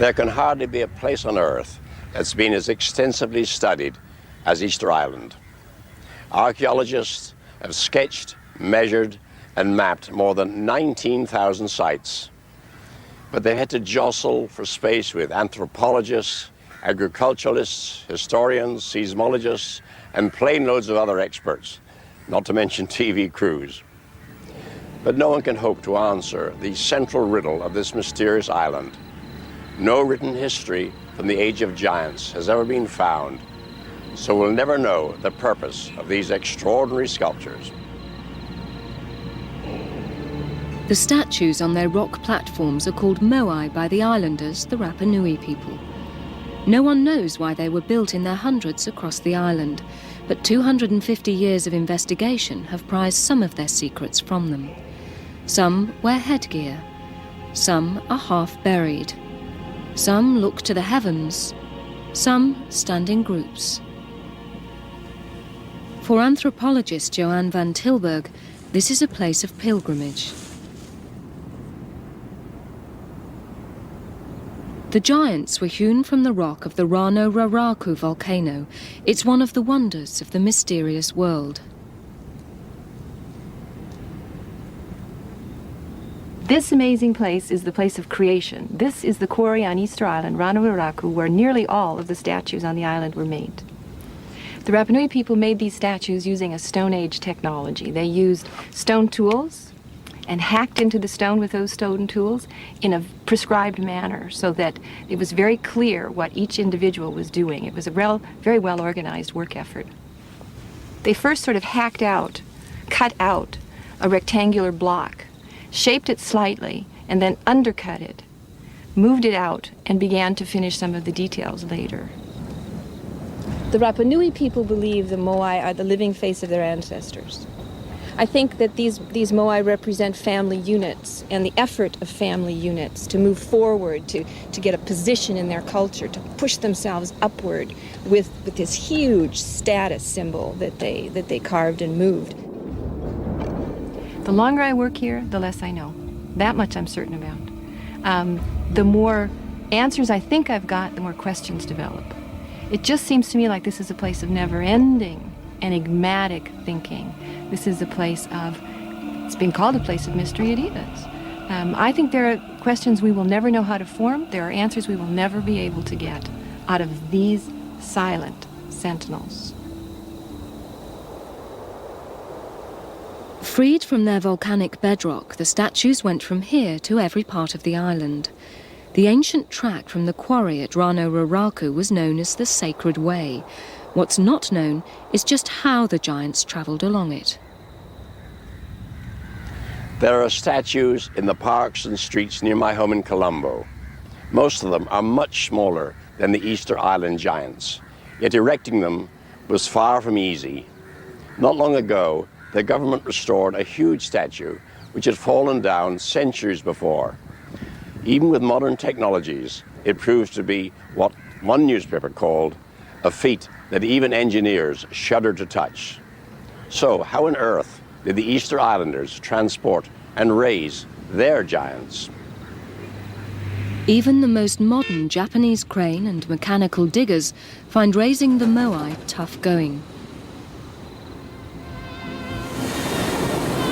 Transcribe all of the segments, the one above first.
There can hardly be a place on Earth that's been as extensively studied as Easter Island. Archaeologists have sketched, measured, and mapped more than 19,000 sites. But they had to jostle for space with anthropologists, agriculturalists, historians, seismologists, and plane loads of other experts, not to mention TV crews. But no one can hope to answer the central riddle of this mysterious island. No written history from the Age of Giants has ever been found, so we'll never know the purpose of these extraordinary sculptures. The statues on their rock platforms are called moai by the islanders, the Rapa Nui people. No one knows why they were built in their hundreds across the island, but 250 years of investigation have prized some of their secrets from them. Some wear headgear, some are half buried, some look to the heavens, some stand in groups. For anthropologist Joanne van Tilburg, this is a place of pilgrimage. The giants were hewn from the rock of the Rano Raraku volcano. It's one of the wonders of the mysterious world. This amazing place is the place of creation. This is the quarry on Easter Island, Rano Raraku, where nearly all of the statues on the island were made. The Rapa Nui people made these statues using a Stone Age technology. They used stone tools and hacked into the stone with those stone tools in a prescribed manner so that it was very clear what each individual was doing. It was a very well organized work effort. They first sort of cut out a rectangular block, shaped it slightly, and then undercut it, moved it out, and began to finish some of the details later. The Rapa Nui people believe the moai are the living face of their ancestors. I think that these moai represent family units and the effort of family units to move forward, to get a position in their culture, to push themselves upward with this huge status symbol that they carved and moved. The longer I work here, the less I know. That much I'm certain about. The more answers I think I've got, the more questions develop. It just seems to me like this is a place of never-ending, enigmatic thinking. This is a place of, it's been called a place of mystery, it is. I think there are questions we will never know how to form. There are answers we will never be able to get out of these silent sentinels. Freed from their volcanic bedrock, the statues went from here to every part of the island. The ancient track from the quarry at Rano Raraku was known as the Sacred Way. What's not known is just how the giants travelled along it. There are statues in the parks and streets near my home in Colombo. Most of them are much smaller than the Easter Island giants, yet erecting them was far from easy. Not long ago, the government restored a huge statue which had fallen down centuries before. Even with modern technologies, it proves to be what one newspaper called a feat that even engineers shudder to touch. So how on earth did the Easter Islanders transport and raise their giants? Even the most modern Japanese crane and mechanical diggers find raising the moai tough going.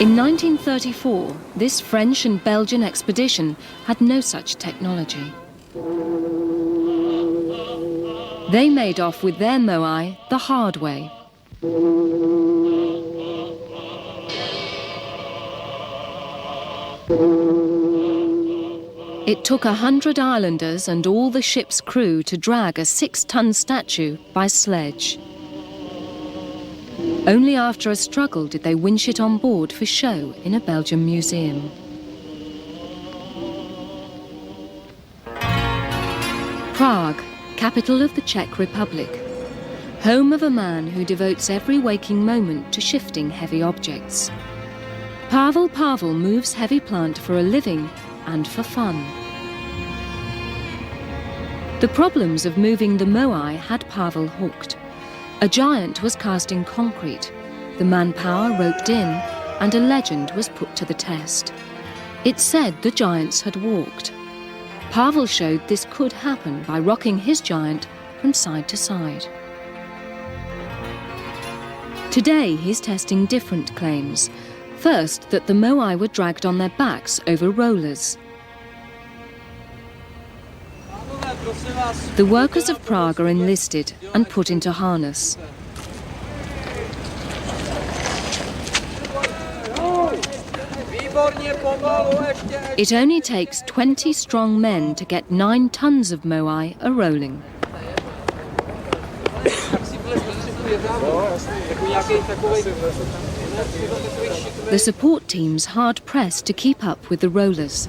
In 1934, this French and Belgian expedition had no such technology. They made off with their moai the hard way. It took 100 islanders and all the ship's crew to drag a 6-ton statue by sledge. Only after a struggle did they winch it on board for show in a Belgian museum. Prague, capital of the Czech Republic. Home of a man who devotes every waking moment to shifting heavy objects. Pavel moves heavy plant for a living and for fun. The problems of moving the moai had Pavel hooked. A giant was cast in concrete, the manpower roped in, and a legend was put to the test. It said the giants had walked. Pavel showed this could happen by rocking his giant from side to side. Today, he's testing different claims. First, that the moai were dragged on their backs over rollers. The workers of Prague are enlisted and put into harness. It only takes 20 strong men to get 9 tons of moai a-rolling. The support team's hard pressed to keep up with the rollers.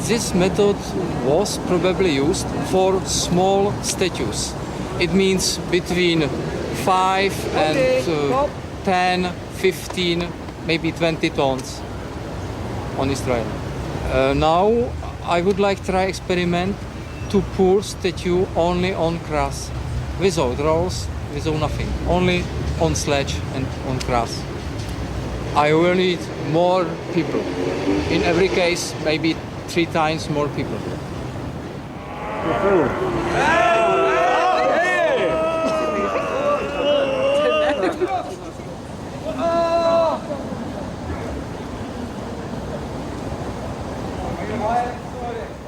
This method was probably used for small statues. It means between 5 and 10, 15, maybe 20 tons on Israel. Now I would like to try experiment to pour statue only on grass, without rolls, without nothing, only on sledge and on grass. I will need more people. In every case, maybe 3 times more people.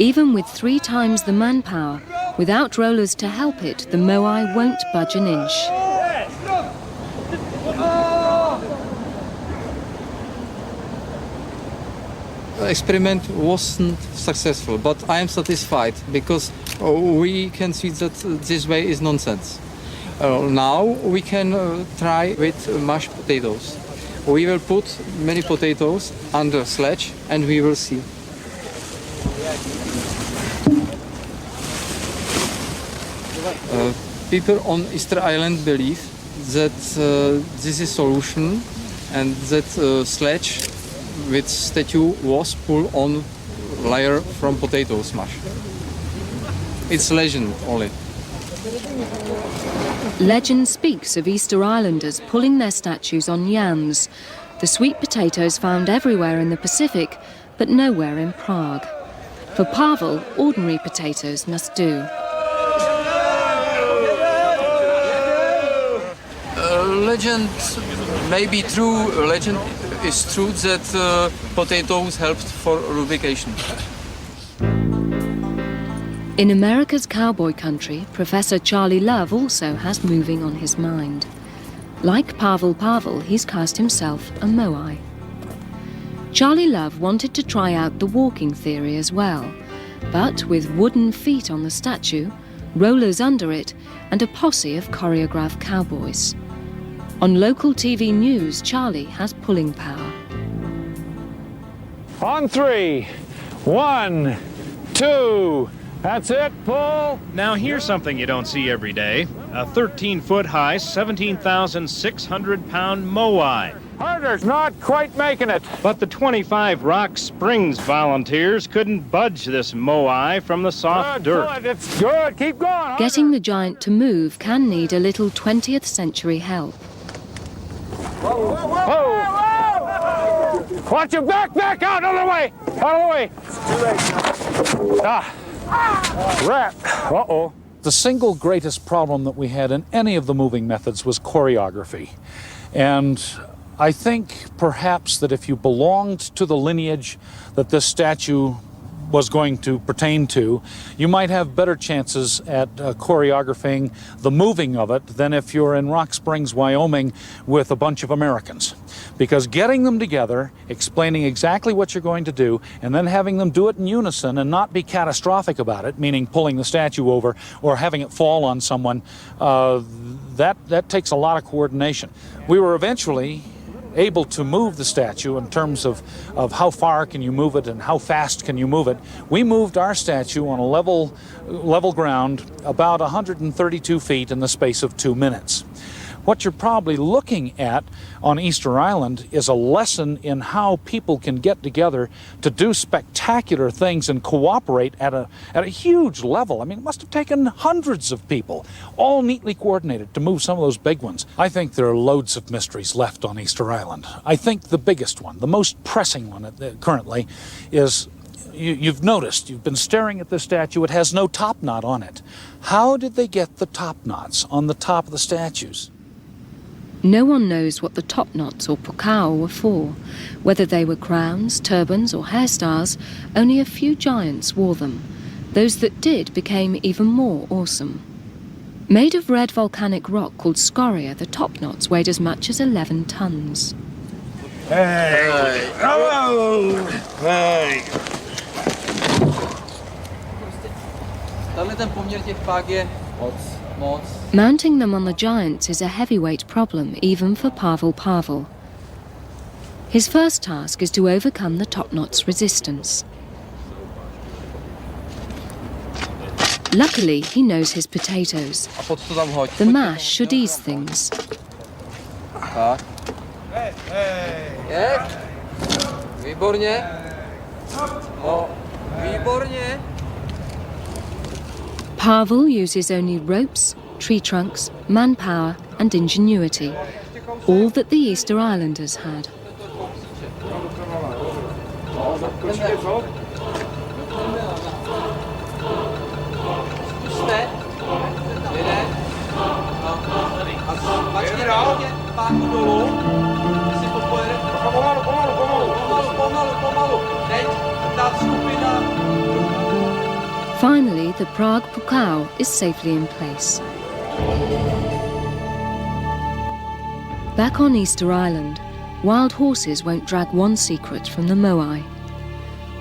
Even with 3 times the manpower, without rollers to help it, the moai won't budge an inch. The experiment wasn't successful, but I am satisfied because we can see that this way is nonsense. Now we can try with mashed potatoes. We will put many potatoes under sledge and we will see. People on Easter Island believe that this is solution and that sledge with statue was pulled on layer from potato smash. It's legend only. Legend speaks of Easter Islanders pulling their statues on yams, the sweet potatoes found everywhere in the Pacific, but nowhere in Prague. For Pavel, ordinary potatoes must do. Legend may be true. Legend is true that potatoes helped for lubrication. In America's cowboy country, Professor Charlie Love also has moving on his mind. Like Pavel, he's cast himself a moai. Charlie Love wanted to try out the walking theory as well, but with wooden feet on the statue, rollers under it, and a posse of choreographed cowboys. On local TV news, Charlie has pulling power. On 3, 1, 2, that's it, pull. Now here's something you don't see every day. A 13-foot-high, 17,600-pound moai. Harder's not quite making it. But the 25 Rock Springs volunteers couldn't budge this moai from the soft dirt. Good, it's good, keep going. Harder. Getting the giant to move can need a little 20th century help. Whoa, whoa, whoa. Watch your back out, out of the way. It's too late now. Rat. Uh-oh. The single greatest problem that we had in any of the moving methods was choreography. And I think perhaps that if you belonged to the lineage that this statue was going to pertain to, you might have better chances at choreographing the moving of it than if you're in Rock Springs, Wyoming with a bunch of Americans. Because getting them together, explaining exactly what you're going to do, and then having them do it in unison and not be catastrophic about it, meaning pulling the statue over or having it fall on someone, that takes a lot of coordination. We were eventually able to move the statue in terms of how far can you move it and how fast can you move it. We moved our statue on a level ground about 132 feet in the space of 2 minutes. What you're probably looking at on Easter Island is a lesson in how people can get together to do spectacular things and cooperate at a huge level. I mean, it must have taken hundreds of people, all neatly coordinated, to move some of those big ones. I think there are loads of mysteries left on Easter Island. I think the biggest one, the most pressing one currently, is you've noticed, you've been staring at this statue, it has no top knot on it. How did they get the top knots on the top of the statues? No one knows what the top knots or pukao were for. Whether they were crowns, turbans or hairstyles, only a few giants wore them. Those that did became even more awesome. Made of red volcanic rock called scoria, the top knots weighed as much as 11 tons. Hey! Hello! Hey! Tenhle ten poměr těch pák je moc. Mounting them on the giants is a heavyweight problem, even for Pavel Pavel. His first task is to overcome the top knot's resistance. Luckily, he knows his potatoes. The mash should ease things. Je? Výborně. No, výborně. Pavel uses only ropes, tree trunks, manpower and ingenuity, all that the Easter Islanders had. Finally, the Prague Pukao is safely in place. Back on Easter Island, wild horses won't drag one secret from the Moai.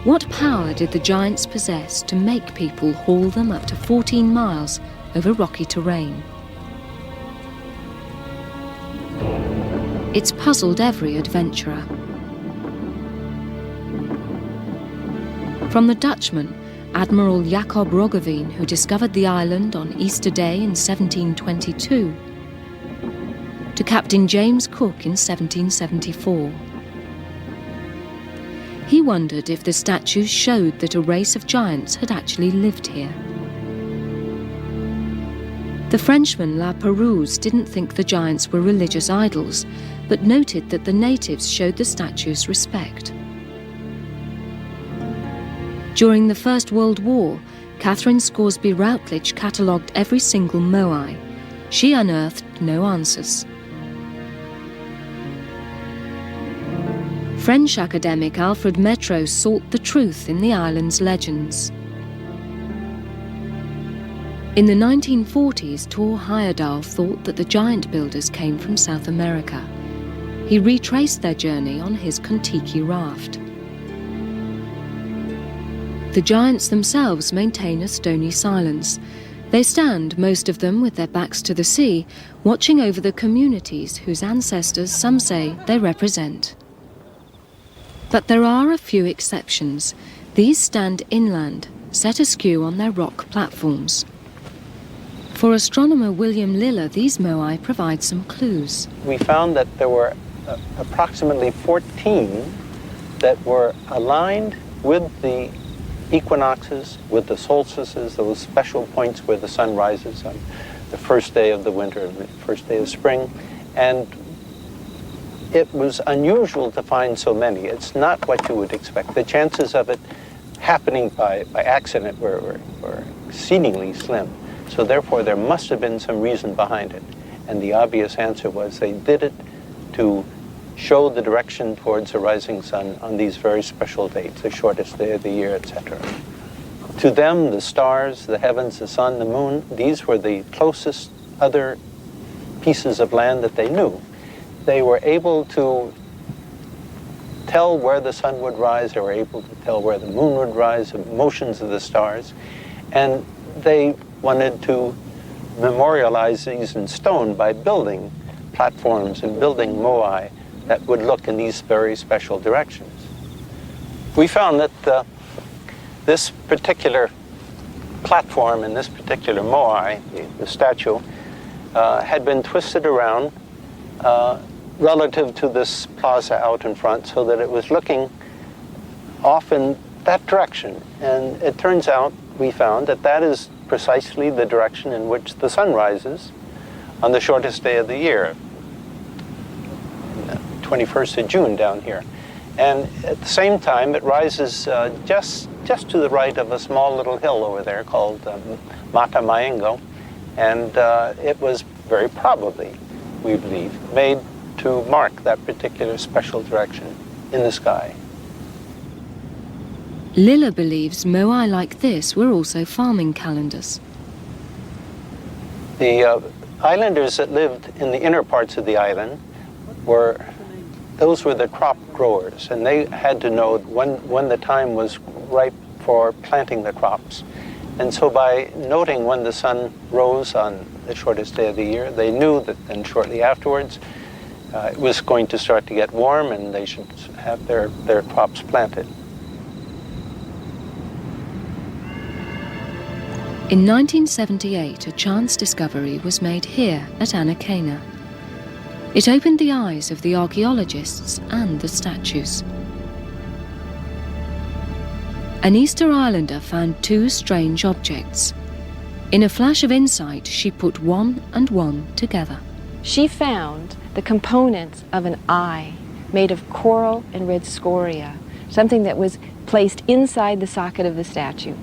What power did the giants possess to make people haul them up to 14 miles over rocky terrain? It's puzzled every adventurer. From the Dutchman, Admiral Jacob Roggeveen, who discovered the island on Easter Day in 1722, to Captain James Cook in 1774. He wondered if the statues showed that a race of giants had actually lived here. The Frenchman La Perouse didn't think the giants were religious idols, but noted that the natives showed the statues respect. During the First World War, Catherine Scoresby Routledge catalogued every single Moai. She unearthed no answers. French academic Alfred Metro sought the truth in the island's legends. In the 1940s, Tor Heyerdahl thought that the giant builders came from South America. He retraced their journey on his Kontiki raft. The giants themselves maintain a stony silence. They stand, most of them with their backs to the sea, watching over the communities whose ancestors some say they represent. But there are a few exceptions. These stand inland, set askew on their rock platforms. For astronomer William Liller, these Moai provide some clues. We found that there were approximately 14 that were aligned with the equinoxes, with the solstices, those special points where the sun rises on the first day of the winter, the first day of spring. And it was unusual to find so many. It's not what you would expect. The chances of it happening by accident were exceedingly slim. So therefore, there must have been some reason behind it. And the obvious answer was they did it to show the direction towards the rising sun on these very special dates, the shortest day of the year, etc. To them, the stars, the heavens, the sun, the moon, these were the closest other pieces of land that they knew. They were able to tell where the sun would rise, they were able to tell where the moon would rise, the motions of the stars, and they wanted to memorialize these in stone by building platforms and building moai that would look in these very special directions. We found that this particular platform and this particular moai, the statue, had been twisted around relative to this plaza out in front so that it was looking off in that direction. And it turns out, we found, that that is precisely the direction in which the sun rises on the shortest day of the year, 21st of June down here. And at the same time, it rises just to the right of a small little hill over there called Mata Maengo. And it was very probably, we believe, made to mark that particular special direction in the sky. Lilla believes moai like this were also farming calendars. The islanders that lived in the inner parts of the island those were the crop growers, and they had to know when the time was ripe for planting the crops. And so by noting when the sun rose on the shortest day of the year, they knew that then shortly afterwards it was going to start to get warm and they should have their crops planted. In 1978, a chance discovery was made here at Anakena. It opened the eyes of the archaeologists and the statues. An Easter Islander found two strange objects. In a flash of insight, she put one and one together. She found the components of an eye made of coral and red scoria, something that was placed inside the socket of the statue.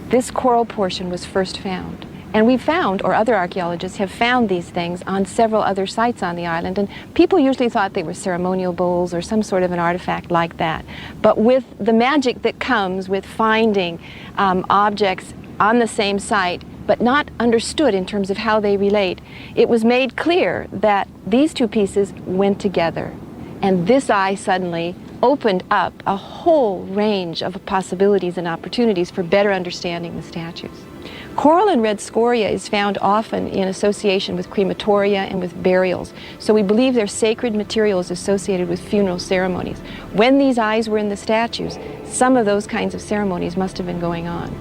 This coral portion was first found. And we found, or other archaeologists have found these things on several other sites on the island, and people usually thought they were ceremonial bowls or some sort of an artifact like that. But with the magic that comes with finding objects on the same site, but not understood in terms of how they relate, it was made clear that these two pieces went together. And this eye suddenly opened up a whole range of possibilities and opportunities for better understanding the statues. Coral and red scoria is found often in association with crematoria and with burials, so we believe they're sacred materials associated with funeral ceremonies. When these eyes were in the statues, some of those kinds of ceremonies must have been going on.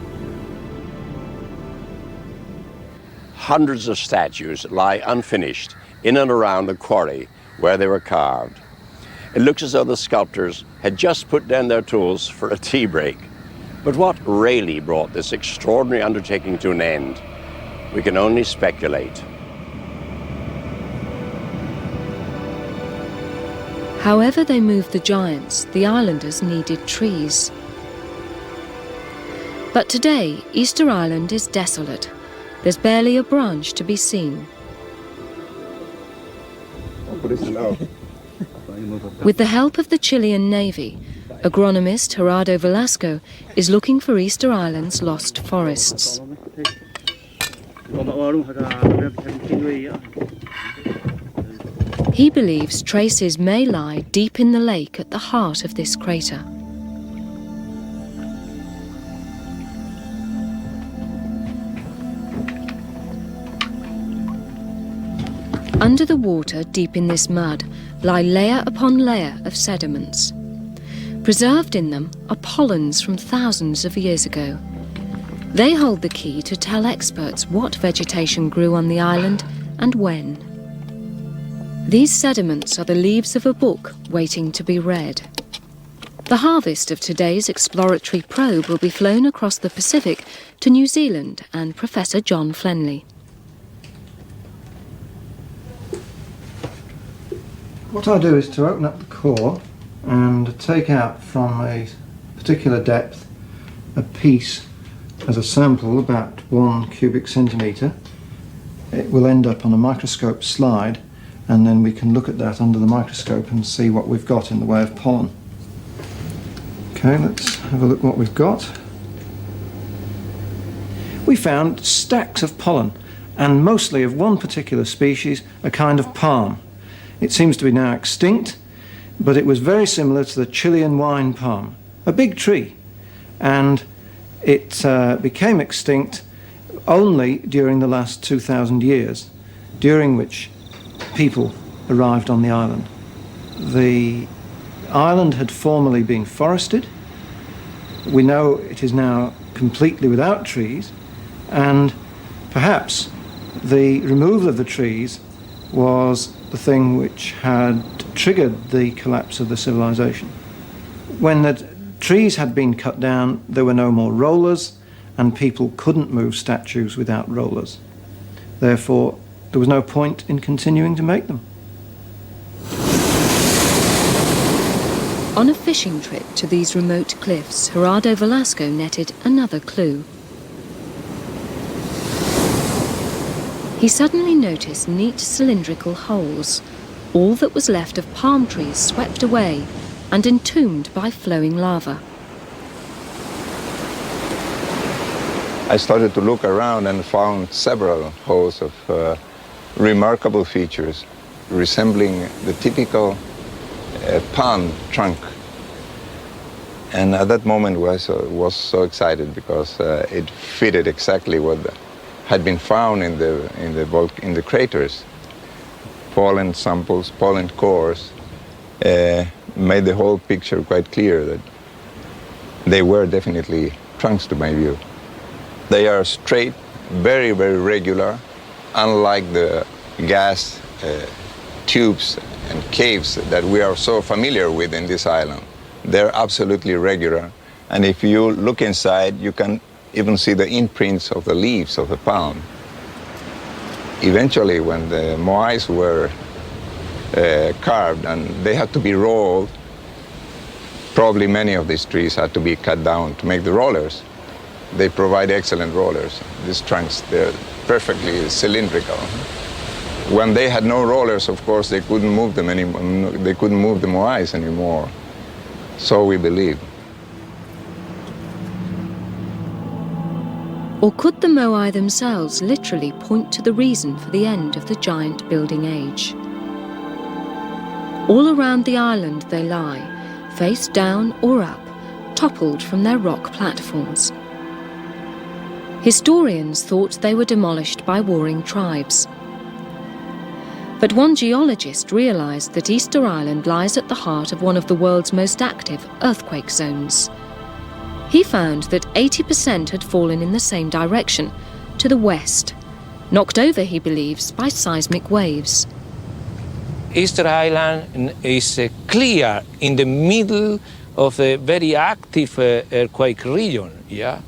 Hundreds of statues lie unfinished in and around the quarry where they were carved. It looks as though the sculptors had just put down their tools for a tea break. But what really brought this extraordinary undertaking to an end? We can only speculate. However they moved the giants, the islanders needed trees. But today, Easter Island is desolate. There's barely a branch to be seen. With the help of the Chilean Navy, agronomist Gerardo Velasco is looking for Easter Island's lost forests. He believes traces may lie deep in the lake at the heart of this crater. Under the water, deep in this mud, lie layer upon layer of sediments. Preserved in them are pollens from thousands of years ago. They hold the key to tell experts what vegetation grew on the island and when. These sediments are the leaves of a book waiting to be read. The harvest of today's exploratory probe will be flown across the Pacific to New Zealand and Professor John Flenley. What I do is to open up the core and take out from a particular depth a piece as a sample about 1 cubic centimetre. It will end up on a microscope slide, and then we can look at that under the microscope and see what we've got in the way of pollen. Okay, let's have a look what we've got. We found stacks of pollen, and mostly of one particular species, a kind of palm. It seems to be now extinct, but it was very similar to the Chilean wine palm, a big tree, and it became extinct only during the last 2,000 years, during which people arrived on the island. The island had formerly been forested. We know it is now completely without trees, and perhaps the removal of the trees was the thing which had triggered the collapse of the civilization. When the trees had been cut down, there were no more rollers, and people couldn't move statues without rollers. Therefore, there was no point in continuing to make them. On a fishing trip to these remote cliffs, Gerardo Velasco netted another clue. He suddenly noticed neat cylindrical holes, all that was left of palm trees swept away and entombed by flowing lava. I started to look around and found several holes of remarkable features resembling the typical palm trunk. And at that moment was so excited because it fitted exactly what had been found in the craters. Pollen samples, pollen cores made the whole picture quite clear that they were definitely trunks to my view. They are straight, very, very regular, unlike the gas tubes and caves that we are so familiar with in this island. They're absolutely regular, and if you look inside, you can even see the imprints of the leaves of the palm. Eventually, when the moais were carved and they had to be rolled, probably many of these trees had to be cut down to make the rollers. They provide excellent rollers. These trunks, they're perfectly cylindrical. When they had no rollers, of course, they couldn't move them anymore. They couldn't move the moais anymore. So we believe. Or could the moai themselves literally point to the reason for the end of the giant building age? All around the island they lie, face down or up, toppled from their rock platforms. Historians thought they were demolished by warring tribes. But one geologist realised that Easter Island lies at the heart of one of the world's most active earthquake zones. He found that 80% had fallen in the same direction, to the west, knocked over, he believes, by seismic waves. Easter Island is clear in the middle of a very active earthquake region. Yeah,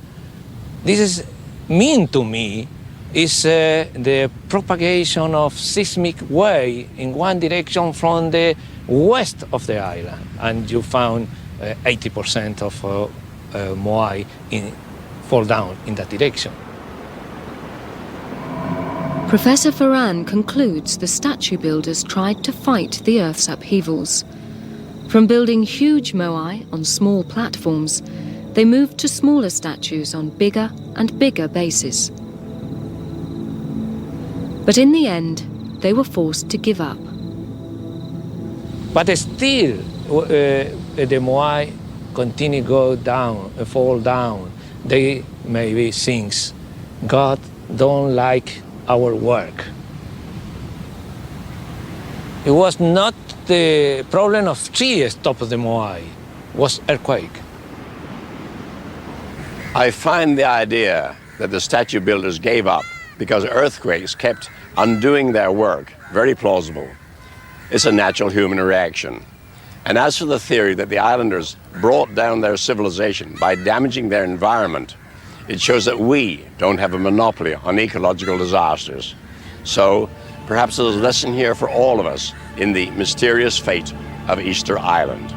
this is mean to me is the propagation of seismic wave in one direction from the west of the island, and you found 80% of moai fall down in that direction. Professor Ferran concludes the statue builders tried to fight the Earth's upheavals. From building huge moai on small platforms, they moved to smaller statues on bigger and bigger bases. But in the end, they were forced to give up. But still, the moai continue go down, fall down. They maybe thinks, God don't like our work. It was not the problem of tree stop the moai, it was earthquake. I find the idea that the statue builders gave up because earthquakes kept undoing their work very plausible. It's a natural human reaction. And as for the theory that the islanders brought down their civilization by damaging their environment, it shows that we don't have a monopoly on ecological disasters. So perhaps there's a lesson here for all of us in the mysterious fate of Easter Island.